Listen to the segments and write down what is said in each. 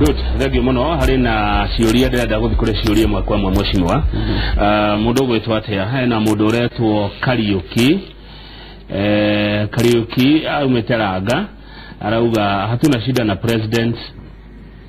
Good. Thank you muno. Hari na ciuria ndirenda guthikure ciuria mwe kwa mheshimiwa. Mundu gwitwa atia? He na mundu uretwo Kariuki. Kariuki aumeteranga arauga hatuna shida na president,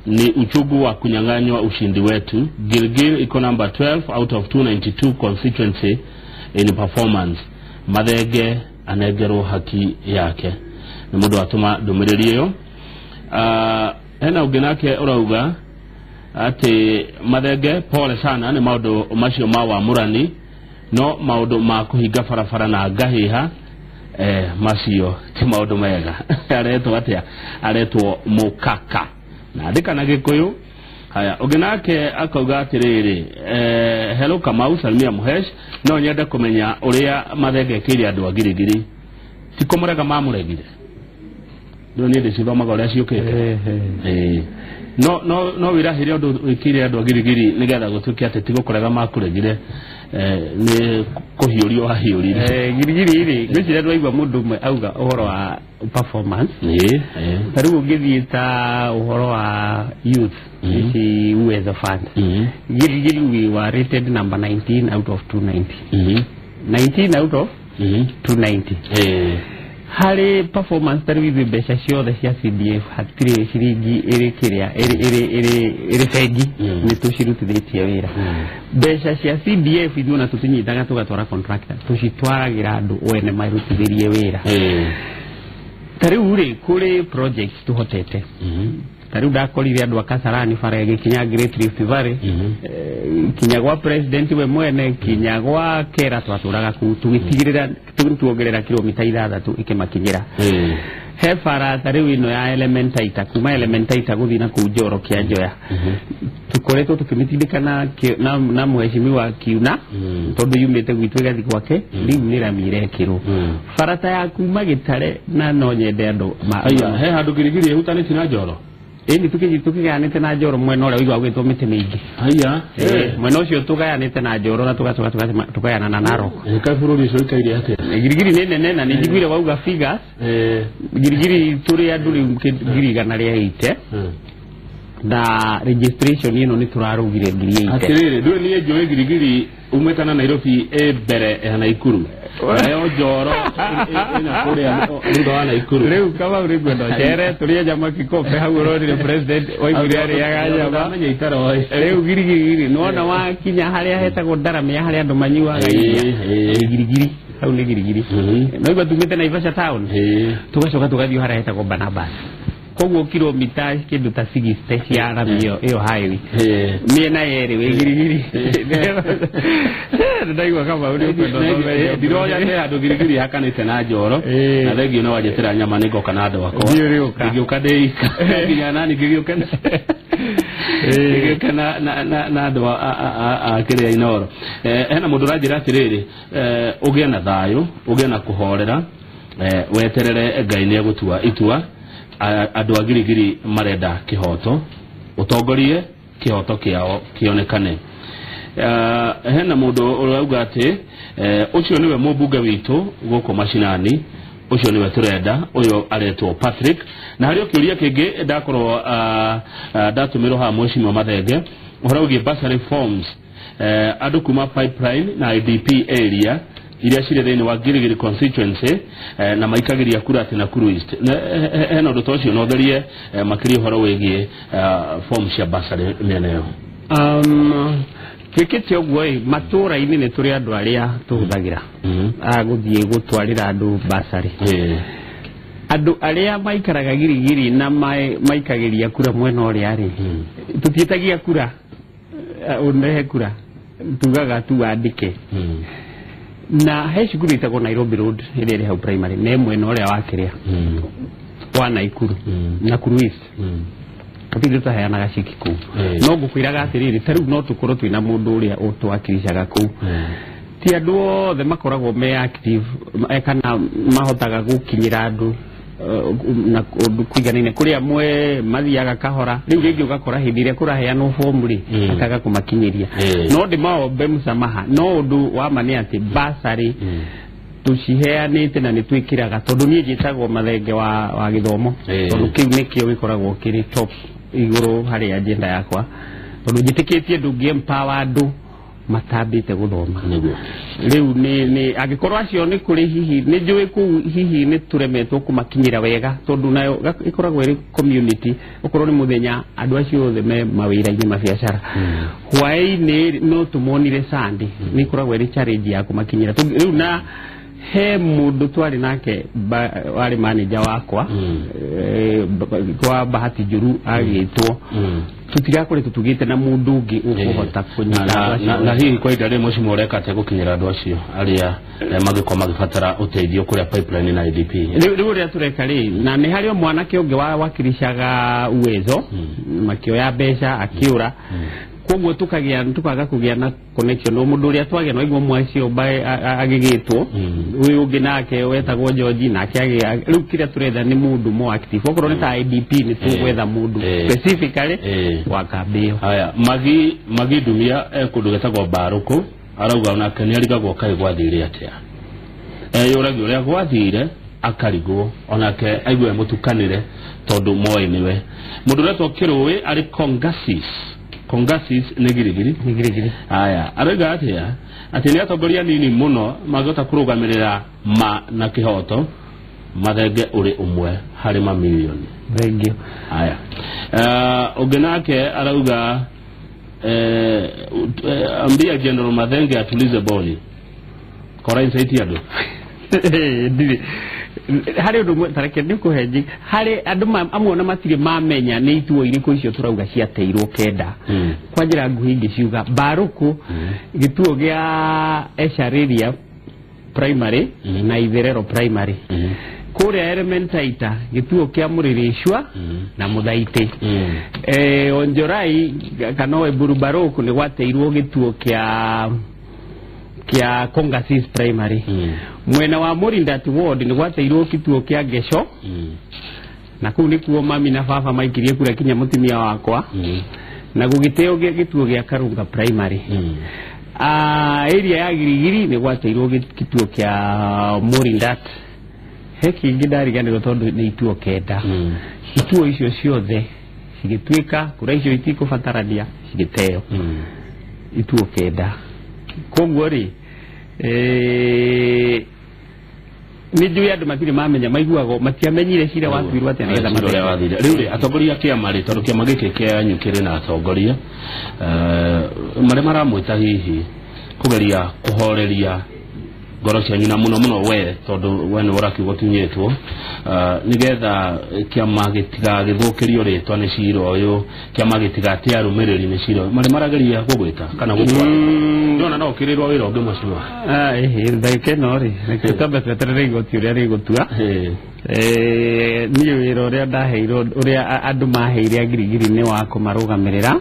ni uchugu wa kunyang'anywa ushindi wetu. Gilgil iko number 12 out of 292 constituency in performance. Mathenge anegerwo haki yake. Ni mundu atuma ndumiriri iyo. Hena ugenake urauga ati Mathenge pole sana, ni maundu macio ma wamurani, no maundu ma kuhinga barabara na ngahiha macio ti maundu mega. Aretwo atia? Aretwo Mukaka na andika na Gikuyu. Haya, ugenake akauga atiriri, hello Kamau, Salmia Muhesh, no nyenda kumenya uria Mathenge kiri andu agirigiri ti kumurega mamuregire. Ndo ni ndicithomaga uria ciukite. No wirahire undu wikire andu agirigiri nigetha gutuke ati ti gukurega makuregire, ni kuhiurio ahiurire. Girigiri iri gwicira ndwaigwa mundu umwe auga uhoro wa performance. Tariu ngithiita uhoro wa youth, isi uwezo fund. Girigiri we were rated number 19 out of 290. 19 out of 290. Hari performance tariu besha ciothe cia CDF hatire ciringi iri kiria iri fegi ni tucirutithitie wira. Besha cia CDF iduna tutinyitaga tugatwara contractor tucitwaragira andu wene marutithirie wira. Tariu ri kuri projects tuhotete. Tariu ndakorire andu akasarani farege kinya Great Rift Valley, kinyagwa president we mwene, kinyagwa kera twaturaga ku tugitigirira tuongerera kilomita 6 ikimakinyira. He fara tariu ino ya Elementaita, kuma Elementaita guthina ku Njoro kia Njoya. Tukoretwo tukimitindikana na mheshimiwa Kiuna tondu yumite gwitu gathi gwake, riu niramire kiro farata ya kuma Gitare na no nyende andu aya he handu girigiri hutaniti na Njoro. Ni tukiganite na Njoro mwena uria wigwa gwitwo mite mingi. Aya mwena ucio tugayanite na Njoro na tukayana na Narok. Kai bururi icio ikaire atia? Girigiri ni nene na nijigwire wauga figures. Girigiri turi andu riu girigana ria 8. Na registration ino ni turarugire ngiri 8. Atirire ndu ni ejo Girigiri umetana Nairobi mbere ya Naikuru. Ayo Njoro ina kuria ndo ana Ikuru. Riu kama urigo ndo chere turia jama kikope hau rori president waigire ari yagajaba menya itaro oi. Riu Girigiri nona wa kinya haria hetagwo Ndarame ya haria andu manyuaga Girigiri hau ni Girigiri. No iba tumite Naivasha town. Tugacoka tugathio haria hetagwo Barnabas. Koguo kilomita kindu ta 60 cia ramio iyo highway miena yeri we Girigiri ndaigwa kama uri ukwenda no ndiroya te andu Girigiri hakanite na Njoro na thengio no wajetera nyama niko kana andu wakwa ngioka dei nginya nani ngioka na andu a kiria Inoro. Hena mundu rajira atiriri, ugie na thayo, ugie na kuhorera, weterere Ngai ni gutua itua. Andu a Girigiri marenda kihoto, utongorie kihoto kiao kionekane. Hena mundu urauga ati ucio niwe mubunge witu guko mashinani, ucio niwe turenda, uyo aretwo Patrick. Na hario kiuria kingi ndakorwo ndatumiro ha mheshimiwa Mathenge urauga bursary forms andu kuma pipeline na IDP area iria cire thini wa Girigiri constituency na maikagiria kura ati Nakuru East. Hena undu tocio no therie makiri horo wegie form cia bursary meneo. Twikite ogwo matura ini ni turi andu aria tuhuthagira guthie gutwarira andu bursary. Andu aria maikaraga Girigiri na maikagiria kura mwena uria ari tutietagia kura unehe kura tugaga tu andike. Na he shukuru itagwo Nairobi Road ile hau primary ne mwena uria wakiria wa Naikuru Nakuru East. Tutinde tahayanaga ciki ku no gukwiraga atiriri tariu no tukorwo twina mundu uria utwakirishaga ku ti andu othe makoragwo me active kana mahotaga gukinyira andu na kuiganaine kuri amwe mathiaga kahora riu ringi ugakora hindi ria kuraheanwo form ri akaga kumakinyiria no ndi maombe musamaha no undu wa mani ati bursary tuciheanite na ni twikiraga tondu nie njitagwo Mathenge wa githomo tondu kiu nikio gikoragwo kiri top iguru hari agenda yakwa tondu njitikitie ndungi empower andu matambite guthoma riu ni agikorwo acio ni kuri hihi ni njui ku hihi ni turemetwo kumakinyira wega tondu nayo ikoragwo iri community ukorwo ni muthenya andu acio othe me mawira-ini mabiacara hwaini no tumonire sandi ni ikoragwo iri challenge ya kumakinyira riu na he mundu twari nake wari manager wakwa kwa Bahati Njuru agitwo tutigakore tutugite na mundu ungi ukuhota kunyira na hihi kwa idare muci mureka ate gukinyira andu acio aria magikoma magifatara uteithio kuria pipeline na IDP riu ria tureka ri na ni hario mwanake ungi wakirishaga uwezo makioya mbeca akiura koguo tukaga kugia na connection no mundu ria twage no igwo mwacio bae agigitwo uyu ungi nake wetagwo George nake riu kiria turetha ni mundu mo active okorwo ni ta IDP ni tugwetha mundu specifically wa kambio haya magi dumia kundu getagwo Baruku arauga onake ni arigagwo kai gwathire atia yuragi uria gwathire akarigwo onake aigwe mutukanire tondu moe niwe mundu retwo Kirui ari Kongasis negirigiri aya arega atia ati ni atongoria nini muno magota kurugamirira ma na kihoto mathenge uri umwe hari mamilioni thengi aya ogenake arauga ambia General Mathenge atulize boli kora insaiti ado hari undu tareke ndikuheji hari andu amwe na matire mamenya ni ituo iriko icio turauga ciateirwo kenda kwa njira nguhi ngiciuga Baruku gituo gia Eshariria primary na Itherero primary kuria Elementaita gituo kia Muririshwa na Muthaiti Onjorai kanoe Baruku ni gwateirwo gituo kia Kongasis primary mwena wa Murindati ward ni gwateirwo kituo kia Gesho na kuu nikuo mami na baba maikirie kura kinya mutimia wakwa na gugiteo gituo gia Karunga primary area ya Girigiri ni gwateirwo kituo kia Murindati heki ngidari gani tondu ni ituo kenda ituo icio ciothe cigituika kura icio itiko fatarania cigiteo ituo kenda koguo ri ni juu andu matire mamenya maiguago matiamenyire cire watwirwo atia nigetha matore wathire riu atongoria kia mari tondu kia magike kia nyukire na atongoria mari maramwita hihi kugeria kuhoreria ngoro cianyu na muno we tondu we ni urakiugo tunyetwo nigetha kia magitiga githukirio ritwa ni ciro uyu kia magitiga ati arumiriri ni ciro mari marageria gugwita kana gutwa ndona no kirirwa wira ungi mucima ndake no ri nikitamba tweterere igoti uria rigutua ni wira uria ndaheirwo uria andu maheire agirigiri ni wa kumarugamirira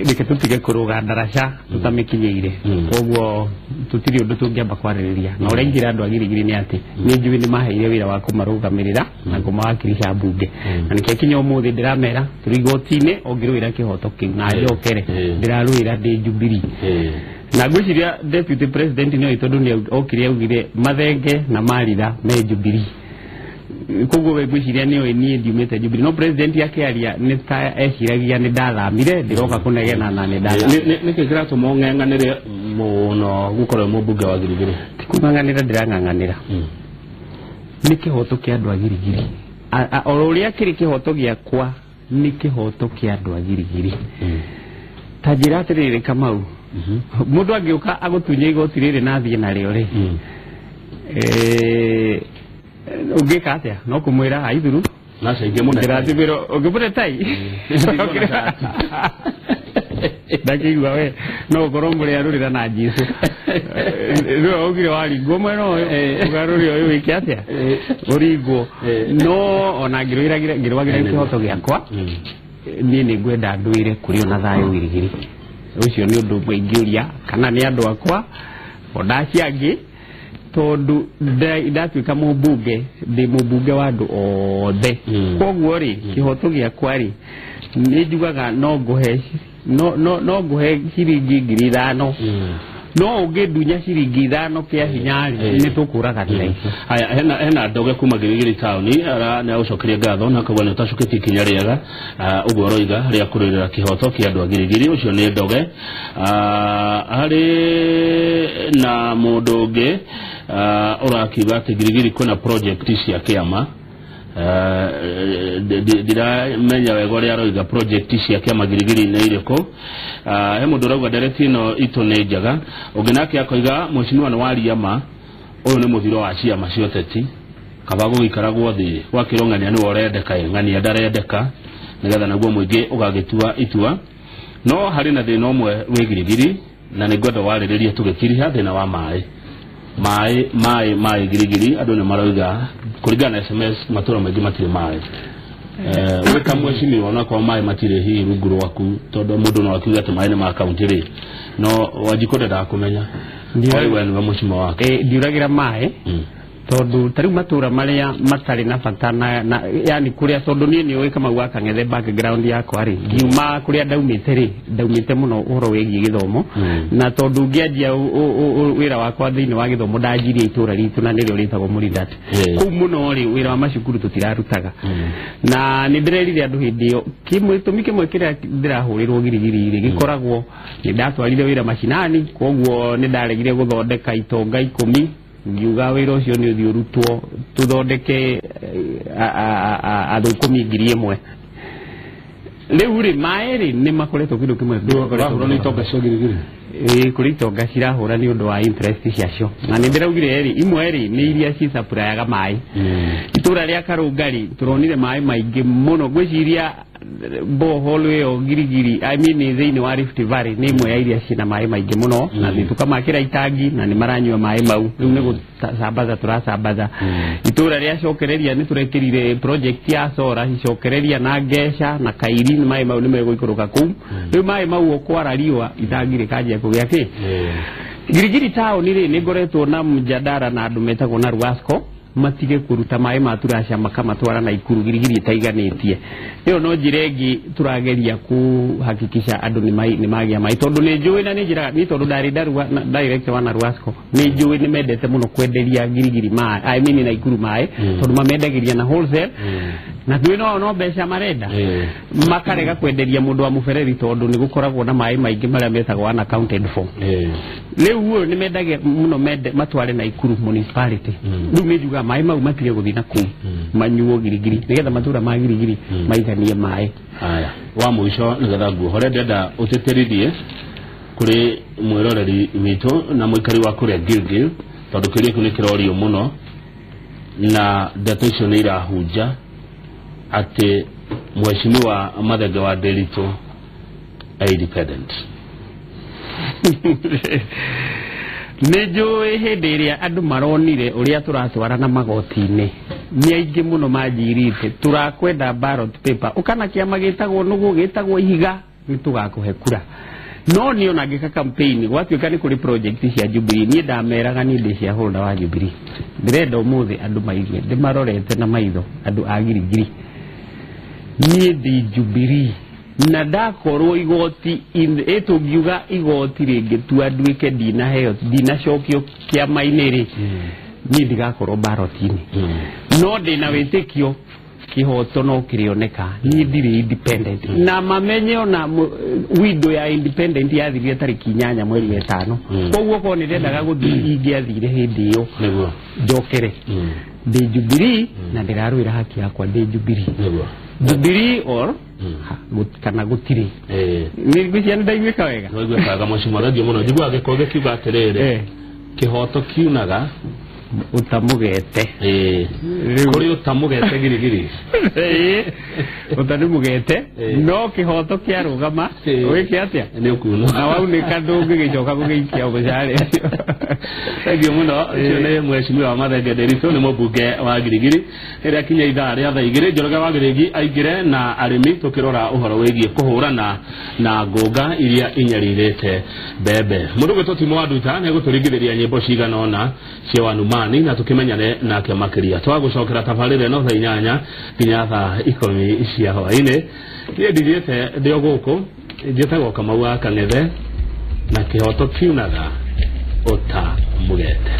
nike tutige kuruga ndaraca tutamikinyeire koguo tutiri undu tungiamba kwaririria na uria ingira andu agirigiri ni ati ni njui ni maheire wira wa kumarugamirira na kumawakirisha mbunge na nike kinya umuthi ndiramera turi igoti-ini ongiruira kihoto kiu na njokere ndiraruira ndi Jubilee na gwiciria deputy president ni tondu ni okire augire Mathenge na Marira me Jubilee koguo we gwiciria ni ni ndiumite Jubilee no president yake aria ni ta eciragia ni ndathamire ndiroka kunegena na ni ndathamire niki kirato mong'eng'anire muno gukorwo mubunge wa Girigiri tikung'ang'anira ndirang'ang'anira ni kihoto kia andu a Girigiri oruria kiri kihoto giakwa ni kihoto kia andu a Girigiri ta njira atiriri Kamau mundu angiuka agutunye igoti riri na thie na rio ri ugika atia no kumwira aithuru na cengie muno ndirathibiro ugibure tai ndakigwa we no goro muri arurira na Jesu ro ogire wali gomwe no ugaruri oyo wiki atia uringo no ona ngirwagira kihoto giakwa ni ni ngwenda nduire kuri ona thayo Girigiri ucio ni undu mwingiuria kana ni andu akwa odaciangi tondu ndatuika mubunge ndi mubunge wa andu othe koguo ri kihoto giakwa ri ni njugaga no nguhe ciringi 5,000 no ungedunya ciringi 5 kia hinyari ni tukuraga ndai haya hena ndoge kuma Girigiri town ara na ucokeria ngatho na kagwa ni tacukitie kinya riega uguo roiga ria kuririra kihoto kia andu a Girigiri ucio ni ndoge hari na mundu ungi urakiuga ati Girigiri kuna project cia kiama dira menya wego ria roiga project cia kiama Girigiri na iriko he mundu rauga ndereti no itu ni njaga unginake akoiga mucini wana waria ma uyu ni muthiro wa ciama cioteti kabago gikaragwo thi wakirongania ni orendeka ngania ndarendeka nigetha naguo muingi ugagitua itua no hari na thina umwe wi Girigiri na ni ngwenda wariririe tugikiriha thina wa mai Girigiri andu ni marauga kuringana SMS matura maingi matire mai weka mweshimi wana kwa mai matire hii rungu rwaku todo mundu no akiuga ati mai ni ma county ri no wajikoda da kumenya ndiyo wenu wa mweshima wake ndiuragira mai tondu tari matura maria matari na fatana na yani kuria tondu ni oika magwa kangethe background yako ari giuma kuria daumite muno uhoro wegi githomo na tondu ngianjia wira wakwa thiini wa githomo ndajirie itura ritu na nirio ritagwo Muridati ku muno ri wira wa macukuru tutirarutaga na ni ndirerire andu hindi yo kimwe kiria ndirahurirwo Girigiri ri gikoragwo ni ndatwarire wira macinani koguo ni ndaregire guthondeka itonga 10 ngiuga wira ucio ni uthi urutwo tuthondeke athukumi 1,000 riu ri maeri ni makoretwo kindu kimwe bakoretwo ni itonga cia Girigiri kuri itonga cirahura ni undu wa interest ciacio na ni ndiraugire imwe ni iria ci supply mai itura ria Karungari turonire mai maingi muno gwiciria boholo yo Girigiri I mean thiini wa Rift Valley ni imwe ya iria cina mai maingi muno na thituka makira itangi na ni maranywa mai mau riu ni gusambaza turasambaza itura ria cokereria ni turekirire project ya sora cokereria na Gesha na Kairi ni mai mau ni meguikuruka ku riu mai mau okwara riwa itangire kaje kugia ki Girigiri town ni ngoretwo na mjadara na andu metagwo na Ruasco matige kuruta mai maturasha makama twara na Ikuru Girigiri itaiganitie iyo no jirengi turageria kuhakikisha andu ni magia mai tondu ni njui na ni njira ni tondu direct wa na Ruasco ni njui ni mendete muno kwenderia Girigiri mai I mean na Ikuru mai tondu mamendagiria na wholesale na twino no besha marenda makarega kwenderia mundu wa mufereri tondu ni gukoragwo na mai maingi maria metagwo unaccounted for leo ni mendagia muno matware na Ikuru municipality riu mejuga mai mau matire guthina ku manyuo Girigiri nigetha matura ma Girigiri maiganie mai haya wa muico nigetha nguhore ndenda uteterithie kuri mwiroreri witu na muikari wa kuria Gilgil tondu kiria kuni kirorio muno na ndeto icio ni irahunja ati mweshimiwa Mathenge wa Nderitu independent Nejo hindi iria andu maronire uria turatwara na magoti-ini ni aingi muno majirite turakwenda ballot paper ukana kiama gitagwo nugu gitagwo ihiga ni tugakuhe kura no ni ona ngika campaign gwatuika ni kuri project cia Jubilee ni ndameraga ni ndi cia holder wa Jubilee ndirenda umuthi andu maigue ndimarorete na maitho andu a Girigiri ni ndi Jubilee na ndakorwo igoti etungiuga igoti ringi tu anduike dina cokio kia mainiri ni ndigakorwo ballot-ini no ndina witikio kihoto no kirioneka ni ndiri independent na mamenye ona window ya independent yathirire tariki 8 mweri wa 5 koguo ko ni ndendaga guthii ingiathire hindi iyo njokere ndi Jubilee na ndiraruira haki yakwa ndi Jubilee Jubilee or kana gutiri ni gwiciana ndaigwika wega ndaigwikaga mucimo radio muno njigua gikoge kiuga atiriri kihoto kiunaga utamugete kuri utamugete Girigiri utanimugete no kihoto kiarugama wiki atia ni ukuno na wau ni kandungi gicoka gugiikia ubujare egio muno cio ni mweshimiwa Mathenge Nderitu ni mubunge wa Girigiri ira kinya ithaa ria thaa 2 Njoroge wa Girigi aingire na arimi tukirora uhoro wigie kuhurana na ngunga iria inyaririte bebe mundu gwetwo wa nduta ni guturingithiria nyimbo cigana ona cia wanumani na tukimenyane nake makiria twagucokera tabarire no thaa 8 nginya thaa 10 cia hwaini ni ndithiete ndio guku njitagwo Kamau wa Kangethe na kihoto kiunaga utamugete